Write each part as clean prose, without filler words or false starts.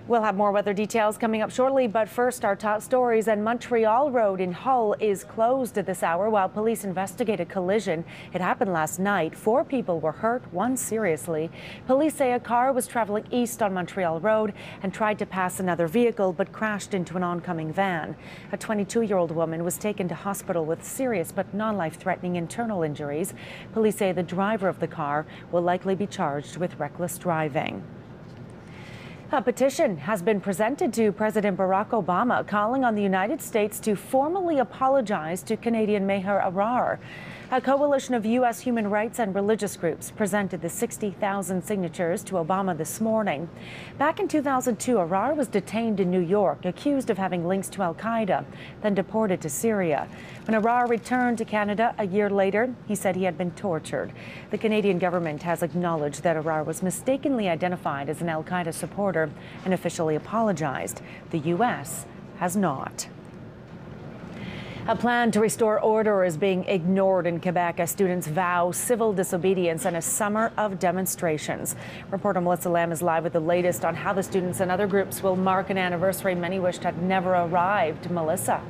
We'll have more weather details coming up shortly, but first our top stories. And Montreal Road in Hull is closed at this hour while police investigate a collision. It happened last night. 4 people were hurt, 1 seriously. Police say a car was traveling east on Montreal Road and tried to pass another vehicle but crashed into an oncoming van. A 22-year-old woman was taken to hospital with serious but non-life-threatening internal injuries. Police say the driver of the car will likely be charged with reckless driving. A petition has been presented to President Barack Obama calling on the United States to formally apologize to Canadian Meher Arar. A coalition of U.S. human rights and religious groups presented the 60,000 signatures to Obama this morning. Back in 2002, Arar was detained in New York, accused of having links to al-Qaeda, then deported to Syria. When Arar returned to Canada a year later, he said he had been tortured. The Canadian government has acknowledged that Arar was mistakenly identified as an al-Qaeda supporter and officially apologized. The U.S. has not. A plan to restore order is being ignored in Quebec as students vow civil disobedience and a summer of demonstrations. Reporter Melissa Lamb is live with the latest on how the students and other groups will mark an anniversary many wished had never arrived. Melissa.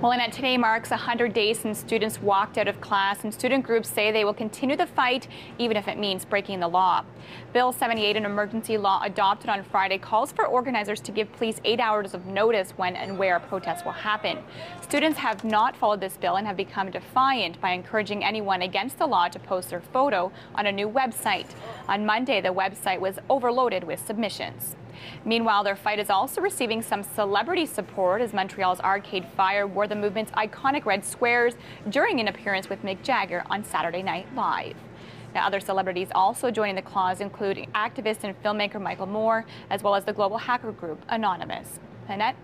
Well, Annette, today marks 100 days since students walked out of class, and student groups say they will continue the fight, even if it means breaking the law. Bill 78, an emergency law adopted on Friday, calls for organizers to give police 8 hours of notice when and where protests will happen. Students have not followed this bill and have become defiant by encouraging anyone against the law to post their photo on a new website. On Monday, the website was overloaded with submissions. Meanwhile, their fight is also receiving some celebrity support as Montreal's Arcade Fire wore the movement's iconic red squares during an appearance with Mick Jagger on Saturday Night Live. Now, other celebrities also joining the cause include activist and filmmaker Michael Moore, as well as the global hacker group Anonymous. Annette?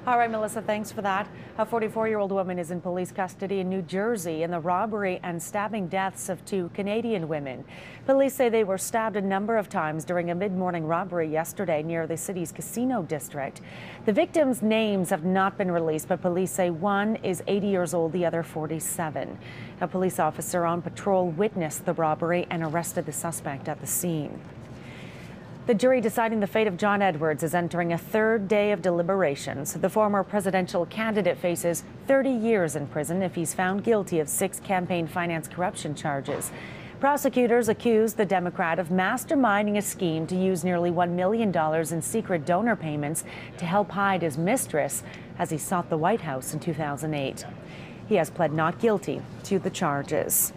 All right, Melissa, thanks for that. A 44-year-old woman is in police custody in New Jersey in the robbery and stabbing deaths of 2 Canadian women. Police say they were stabbed a number of times during a mid-morning robbery yesterday near the city's casino district. The victims' names have not been released, but police say one is 80 years old, the other 47. A police officer on patrol witnessed the robbery and arrested the suspect at the scene. The jury deciding the fate of John Edwards is entering a 3rd day of deliberations. The former presidential candidate faces 30 years in prison if he's found guilty of 6 campaign finance corruption charges. Prosecutors accuse the Democrat of masterminding a scheme to use nearly $1 million in secret donor payments to help hide his mistress as he sought the White House in 2008. He has pled not guilty to the charges.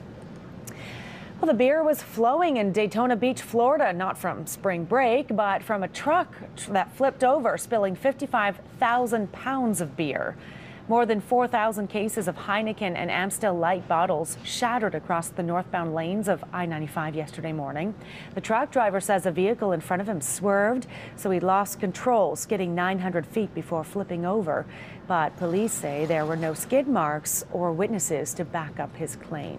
Well, the beer was flowing in Daytona Beach, Florida, not from spring break, but from a truck that flipped over, spilling 55,000 pounds of beer. More than 4,000 cases of Heineken and Amstel Light bottles shattered across the northbound lanes of I-95 yesterday morning. The truck driver says a vehicle in front of him swerved, so he lost control, skidding 900 feet before flipping over. But police say there were no skid marks or witnesses to back up his claim.